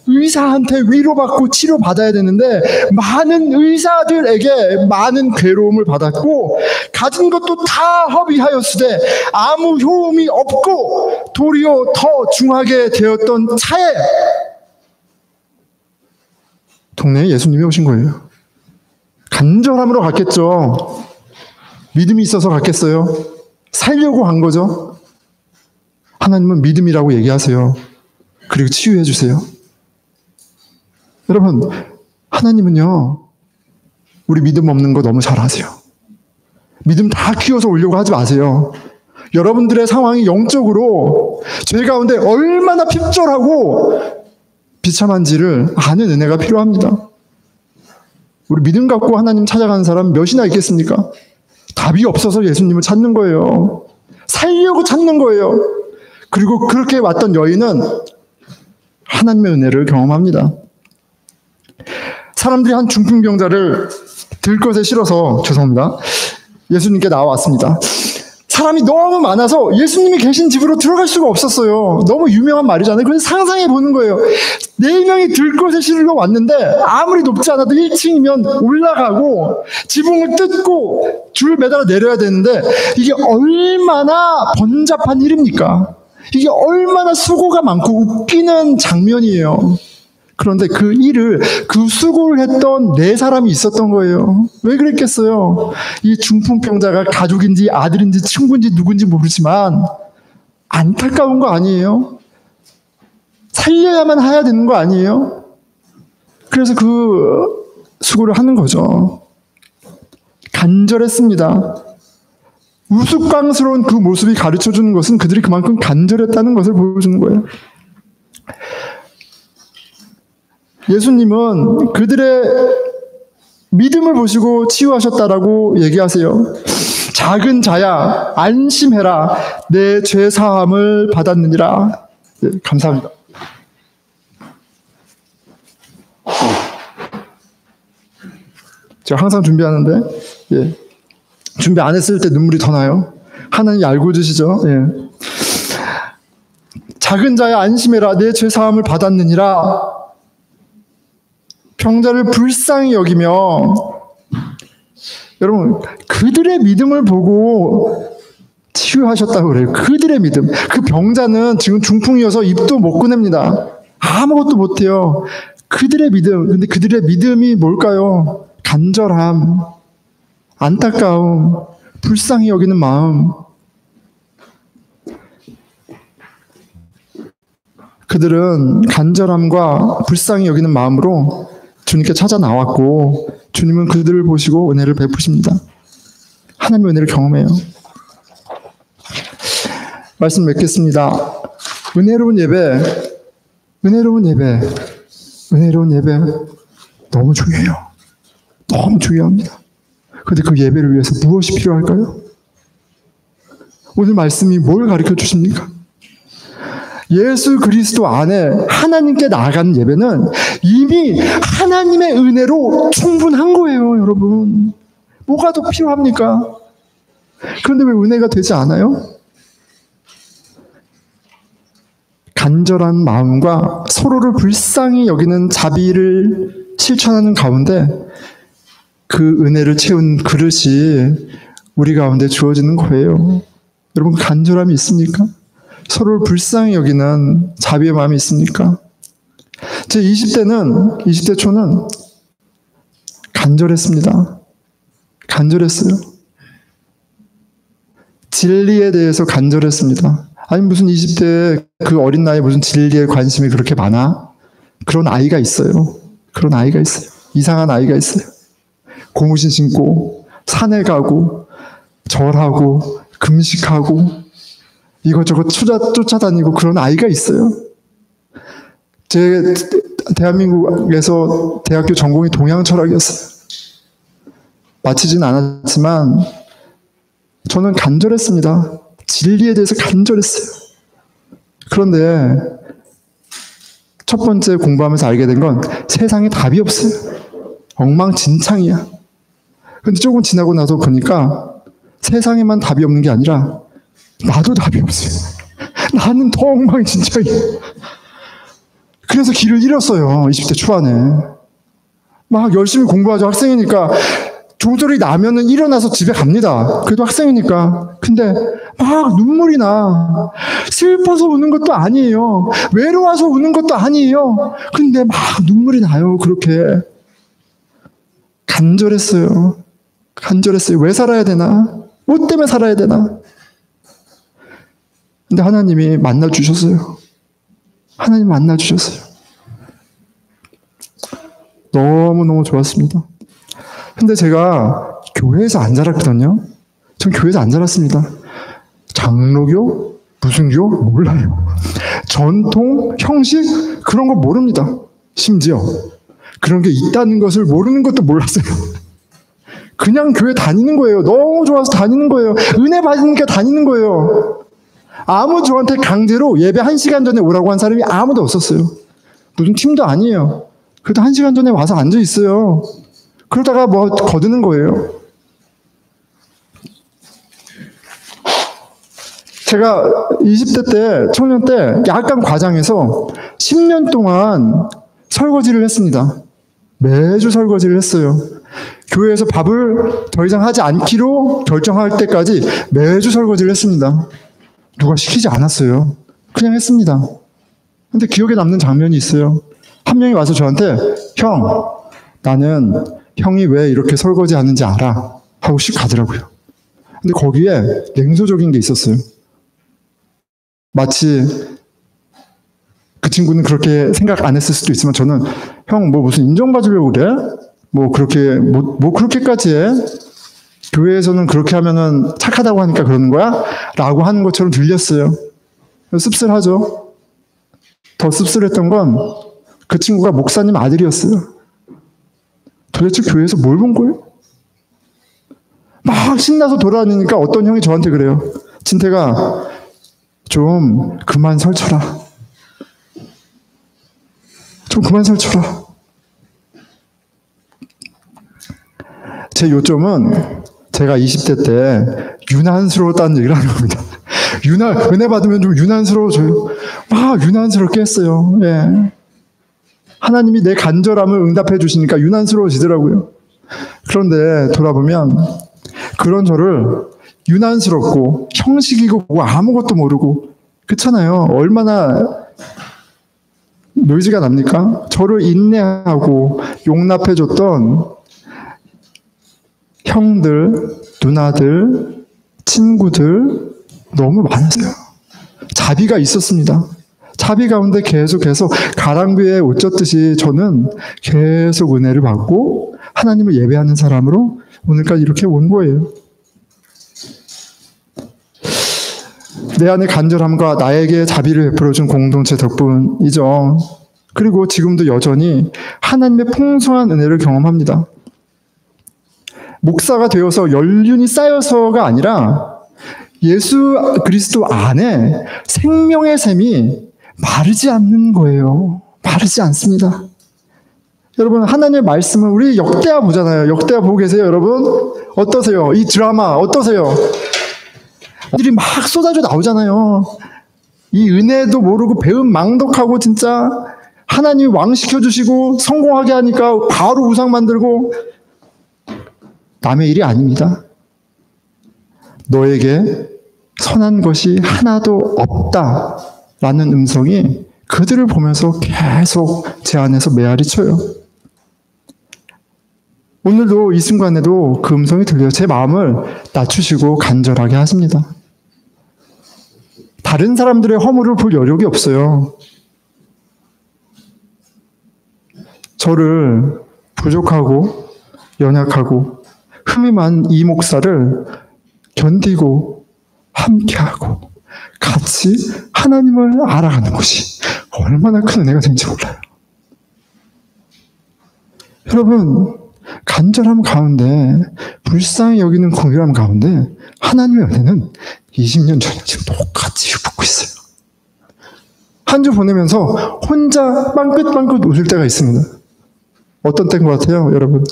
의사한테 위로받고 치료받아야 되는데 많은 의사들에게 많은 괴로움을 받았고 가진 것도 다 허비하였으되 아무 효험이 없고 도리어 더 중하게 되었던 차에 동네에 예수님이 오신 거예요. 간절함으로 갔겠죠. 믿음이 있어서 갔겠어요? 살려고 간 거죠. 하나님은 믿음이라고 얘기하세요. 그리고 치유해 주세요. 여러분, 하나님은요, 우리 믿음 없는 거 너무 잘 아세요. 믿음 다 키워서 오려고 하지 마세요. 여러분들의 상황이 영적으로 죄 가운데 얼마나 핍절하고 비참한지를 아는 은혜가 필요합니다. 우리 믿음 갖고 하나님 찾아가는 사람 몇이나 있겠습니까? 답이 없어서 예수님을 찾는 거예요. 살려고 찾는 거예요. 그리고 그렇게 왔던 여인은 하나님의 은혜를 경험합니다. 사람들이 한 중풍병자를 들것에 실어서, 죄송합니다, 예수님께 나와왔습니다. 사람이 너무 많아서 예수님이 계신 집으로 들어갈 수가 없었어요. 너무 유명한 말이잖아요. 그래서 상상해 보는 거예요. 4명이 들것에 실으러 왔는데 아무리 높지 않아도 1층이면 올라가고 지붕을 뜯고 줄 매달아 내려야 되는데 이게 얼마나 번잡한 일입니까? 이게 얼마나 수고가 많고 웃기는 장면이에요. 그런데 그 일을, 그 수고를 했던 4사람이 있었던 거예요. 왜 그랬겠어요? 이 중풍병자가 가족인지 아들인지 친구인지 누군지 모르지만 안타까운 거 아니에요? 살려야만 해야 되는 거 아니에요? 그래서 그 수고를 하는 거죠. 간절했습니다. 우스꽝스러운 그 모습이 가르쳐주는 것은 그들이 그만큼 간절했다는 것을 보여주는 거예요. 예수님은 그들의 믿음을 보시고 치유하셨다라고 얘기하세요. 작은 자야 안심해라, 내 죄 사함을 받았느니라. 네, 감사합니다. 제가 항상 준비하는데 준비 안 했을 때 눈물이 더 나요. 하나님이 알고 주시죠. 작은 자야 안심해라, 내 죄 사함을 받았느니라. 병자를 불쌍히 여기며, 여러분, 그들의 믿음을 보고 치유하셨다고 그래요. 그들의 믿음. 그 병자는 지금 중풍이어서 입도 못 꺼냅니다. 아무것도 못해요. 그들의 믿음. 근데 그들의 믿음이 뭘까요? 간절함, 안타까움, 불쌍히 여기는 마음. 그들은 간절함과 불쌍히 여기는 마음으로 주님께 찾아 나왔고 주님은 그들을 보시고 은혜를 베푸십니다. 하나님의 은혜를 경험해요. 말씀 맺겠습니다. 은혜로운 예배, 은혜로운 예배, 은혜로운 예배 너무 중요해요. 너무 중요합니다. 그런데 그 예배를 위해서 무엇이 필요할까요? 오늘 말씀이 뭘 가르쳐 주십니까? 예수 그리스도 안에 하나님께 나아가는 예배는 이미 하나님의 은혜로 충분한 거예요, 여러분. 뭐가 더 필요합니까? 그런데 왜 은혜가 되지 않아요? 간절한 마음과 서로를 불쌍히 여기는 자비를 실천하는 가운데 그 은혜를 채운 그릇이 우리 가운데 주어지는 거예요. 여러분, 간절함이 있습니까? 서로를 불쌍히 여기는 자비의 마음이 있습니까? 제 20대 초는 간절했습니다. 간절했어요. 진리에 대해서 간절했습니다. 아니 무슨 20대 그 어린 나이에 무슨 진리에 관심이 그렇게 많아? 그런 아이가 있어요. 그런 아이가 있어요. 이상한 아이가 있어요. 고무신 신고 산에 가고 절하고 금식하고 이것저것 쫓아다니고 그런 아이가 있어요. 제 대한민국에서 대학교 전공이 동양철학이었어요. 마치진 않았지만 저는 간절했습니다. 진리에 대해서 간절했어요. 그런데 첫 번째 공부하면서 알게 된 건 세상에 답이 없어요. 엉망진창이야. 근데 조금 지나고 나서 보니까 세상에만 답이 없는 게 아니라 나도 답이 없어요. 나는 더 엉망진창이야. 그래서 길을 잃었어요. 20대 초반에. 막 열심히 공부하죠. 학생이니까 조절이 나면은 일어나서 집에 갑니다. 그래도 학생이니까. 근데 막 눈물이 나. 슬퍼서 우는 것도 아니에요. 외로워서 우는 것도 아니에요. 근데 막 눈물이 나요. 그렇게. 간절했어요. 간절했어요. 왜 살아야 되나? 뭐 때문에 살아야 되나? 근데 하나님이 만나주셨어요. 하나님 만나주셨어요. 너무너무 좋았습니다. 근데 제가 교회에서 안 자랐거든요. 전 교회에서 안 자랐습니다. 장로교? 무슨 교? 몰라요. 전통? 형식? 그런 거 모릅니다. 심지어. 그런 게 있다는 것을 모르는 것도 몰랐어요. 그냥 교회 다니는 거예요. 너무 좋아서 다니는 거예요. 은혜 받으니까 다니는 거예요. 아무 저한테 강제로 예배 1시간 전에 오라고 한 사람이 아무도 없었어요. 무슨 팀도 아니에요. 그래도 1시간 전에 와서 앉아 있어요. 그러다가 뭐 거드는 거예요. 제가 20대 때, 청년 때 약간 과장해서 10년 동안 설거지를 했습니다. 매주 설거지를 했어요. 교회에서 밥을 더 이상 하지 않기로 결정할 때까지 매주 설거지를 했습니다. 누가 시키지 않았어요. 그냥 했습니다. 근데 기억에 남는 장면이 있어요. 한 명이 와서 저한테 형, 나는 형이 왜 이렇게 설거지 하는지 알아. 하고 씩 가더라고요. 근데 거기에 냉소적인 게 있었어요. 마치 그 친구는 그렇게 생각 안 했을 수도 있지만 저는 형 뭐 무슨 인정받으려고 그래? 뭐 그렇게 뭐 그렇게까지 해? 교회에서는 그렇게 하면은 착하다고 하니까 그러는 거야? 라고 하는 것처럼 들렸어요. 씁쓸하죠. 더 씁쓸했던 건 그 친구가 목사님 아들이었어요. 도대체 교회에서 뭘 본 거예요? 막 신나서 돌아다니니까 어떤 형이 저한테 그래요. 진태가 좀 그만 설쳐라. 좀 그만 설쳐라. 제 요점은 제가 20대 때 유난스러웠다는 얘기를 하는 겁니다. 은혜 받으면 좀 유난스러워져요. 막 유난스럽게 했어요. 예. 하나님이 내 간절함을 응답해 주시니까 유난스러워지더라고요. 그런데 돌아보면 그런 저를 유난스럽고 형식이고 뭐 아무것도 모르고 그렇잖아요. 얼마나 노이즈가 납니까? 저를 인내하고 용납해 줬던 형들, 누나들, 친구들 너무 많았어요. 자비가 있었습니다. 자비 가운데 계속해서 가랑비에 옷 젖듯이 저는 계속 은혜를 받고 하나님을 예배하는 사람으로 오늘까지 이렇게 온 거예요. 내 안의 간절함과 나에게 자비를 베풀어준 공동체 덕분이죠. 그리고 지금도 여전히 하나님의 풍성한 은혜를 경험합니다. 목사가 되어서 연륜이 쌓여서가 아니라 예수 그리스도 안에 생명의 샘이 마르지 않는 거예요. 마르지 않습니다. 여러분, 하나님의 말씀을 우리 역대하 보잖아요. 역대하 보고 계세요, 여러분? 어떠세요? 이 드라마 어떠세요? 들이 막 쏟아져 나오잖아요. 이 은혜도 모르고 배은 망덕하고 진짜 하나님이 왕 시켜주시고 성공하게 하니까 바로 우상 만들고 남의 일이 아닙니다. 너에게 선한 것이 하나도 없다라는 음성이 그들을 보면서 계속 제 안에서 메아리 쳐요. 오늘도 이 순간에도 그 음성이 들려요. 제 마음을 낮추시고 간절하게 하십니다. 다른 사람들의 허물을 볼 여력이 없어요. 저를 부족하고 연약하고 흠이 많은 이 목사를 견디고 함께하고 같이 하나님을 알아가는 것이 얼마나 큰 은혜가 되는지 몰라요. 여러분, 간절함 가운데, 불쌍히 여기는 공유함 가운데 하나님의 은혜는 20년 전에 지금 똑같이 붙고 있어요. 한 주 보내면서 혼자 빵긋빵긋 웃을 때가 있습니다. 어떤 때인 것 같아요, 여러분?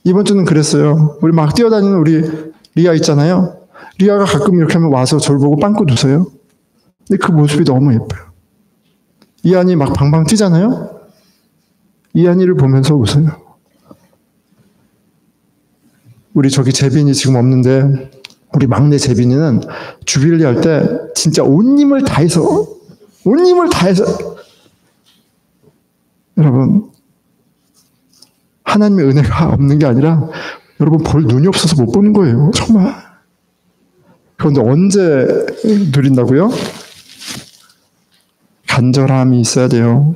이번 주는 그랬어요. 우리 막 뛰어다니는 우리 리아 있잖아요. 리아가 가끔 이렇게 하면 와서 저를 보고 빵긋 웃어요. 근데 그 모습이 너무 예뻐요. 이한이 막 방방 뛰잖아요. 이한이를 보면서 웃어요. 우리 저기 재빈이 지금 없는데 우리 막내 재빈이는 주빌리 할 때 진짜 온 힘을 다해서 여러분, 하나님의 은혜가 없는 게 아니라 여러분 볼 눈이 없어서 못 보는 거예요. 정말. 그런데 언제 누린다고요? 간절함이 있어야 돼요.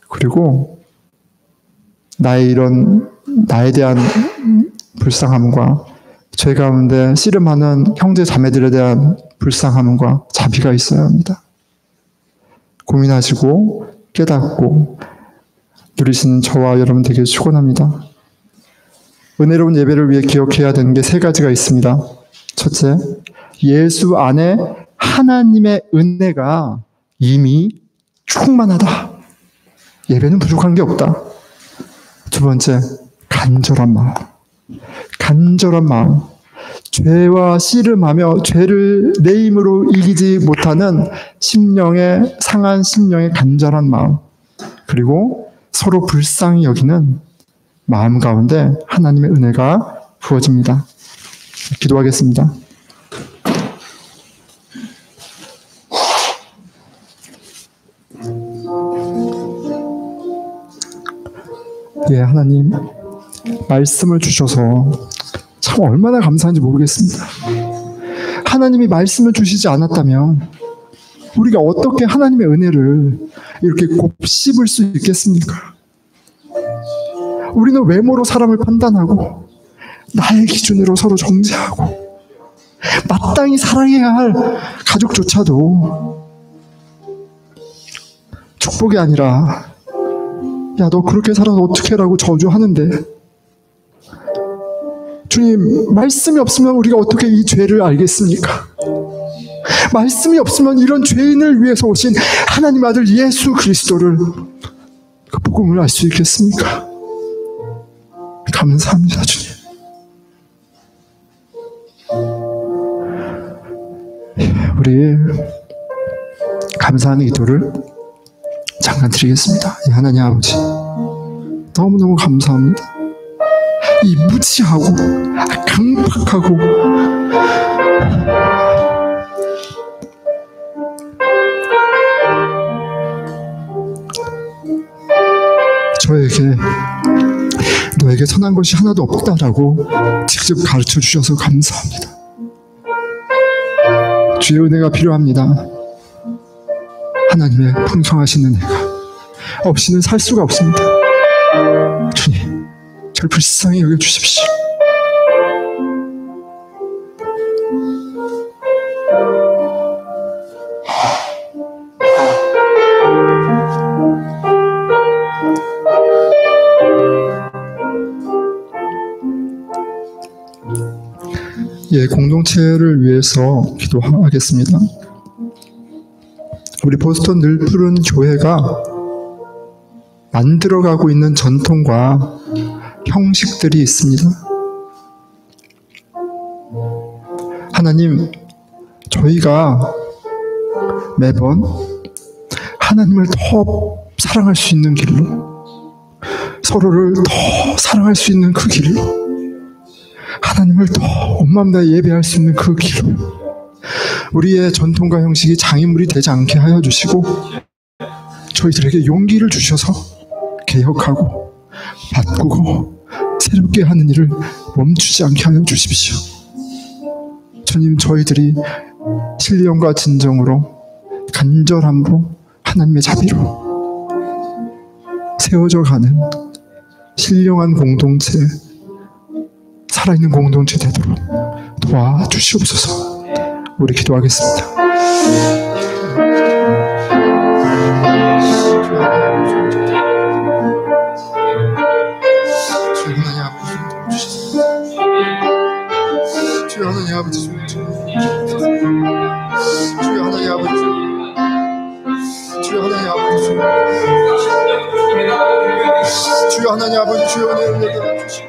그리고 나에 대한 불쌍함과 죄 가운데 씨름하는 형제 자매들에 대한 불쌍함과 자비가 있어야 합니다. 고민하시고 깨닫고 누리시는 저와 여러분 되길 축원합니다. 은혜로운 예배를 위해 기억해야 되는 게 3가지가 있습니다. 첫째, 예수 안에 하나님의 은혜가 이미 충만하다. 예배는 부족한 게 없다. 두 번째, 간절한 마음. 간절한 마음. 죄와 씨름하며 죄를 내 힘으로 이기지 못하는 상한 심령의 간절한 마음. 그리고 서로 불쌍히 여기는 마음 가운데 하나님의 은혜가 부어집니다. 기도하겠습니다. 예, 하나님, 말씀을 주셔서 참 얼마나 감사한지 모르겠습니다. 하나님이 말씀을 주시지 않았다면 우리가 어떻게 하나님의 은혜를 이렇게 곱씹을 수 있겠습니까? 우리는 외모로 사람을 판단하고 나의 기준으로 서로 정죄하고 마땅히 사랑해야 할 가족조차도 축복이 아니라 야, 너 그렇게 살아서 어떻게 라고 저주하는데, 주님, 말씀이 없으면 우리가 어떻게 이 죄를 알겠습니까? 말씀이 없으면 이런 죄인을 위해서 오신 하나님 아들 예수 그리스도를, 그 복음을 알 수 있겠습니까? 감사합니다, 주님. 우리 감사하는 기도를 잠깐 드리겠습니다. 하나님 아버지, 너무너무 감사합니다. 이 무지하고 강팍하고 너에게 선한 것이 하나도 없다라고 직접 가르쳐 주셔서 감사합니다. 주의 은혜가 필요합니다. 하나님의 풍성하신 은혜가 없이는 살 수가 없습니다. 주님, 저를 불쌍히 여겨주십시오. 예, 공동체를 위해서 기도하겠습니다. 우리 보스턴 늘푸른 교회가 만들어가고 있는 전통과 형식들이 있습니다. 하나님, 저희가 매번 하나님을 더 사랑할 수 있는 길로, 서로를 더 사랑할 수 있는 그 길로, 하나님을 더 온 마음 다해 예배할 수 있는 그 길로 우리의 전통과 형식이 장애물이 되지 않게 하여 주시고 저희들에게 용기를 주셔서 개혁하고 바꾸고 새롭게 하는 일을 멈추지 않게 하여 주십시오. 주님, 저희들이 신령과 진정으로 간절함으로 하나님의 자비로 세워져 가는 신령한 공동체, 살아있는 공동체 되도록 도와주시옵소서. 우리 기도하겠습니다. 주여 하나님 아버지, 주여 하나님 아버지, 주여 하나님 아버지, 주여 하나님 아버지, 주여 은혜를 내려 주시고,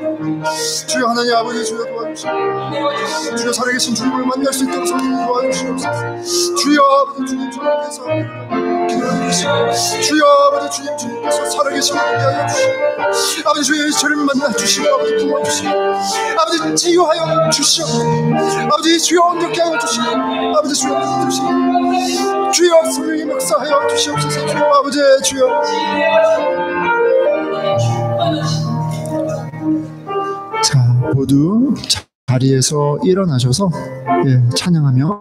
주여 하나님 아버지, 주여 도와주시고, 주여 살아계신 주님을 만날 수 있도록 성령님 도와주시옵소서. 주여 아버지, 주님께서 기도해 주시고, 주여 아버지, 주님께서 살아계신 분을 위하여 주시고, 아버지 주여 저를 만나 주시고, 아버지 도와주시고, 아버지 치유하여 주시옵소서. 아버지 주여 온전케 하여 주시고, 아버지 주여 주시고, 주여 성령님 역사하여 주시옵소서. 주여 아버지, 주여 자, 모두 자리에서 일어나셔서 찬양하며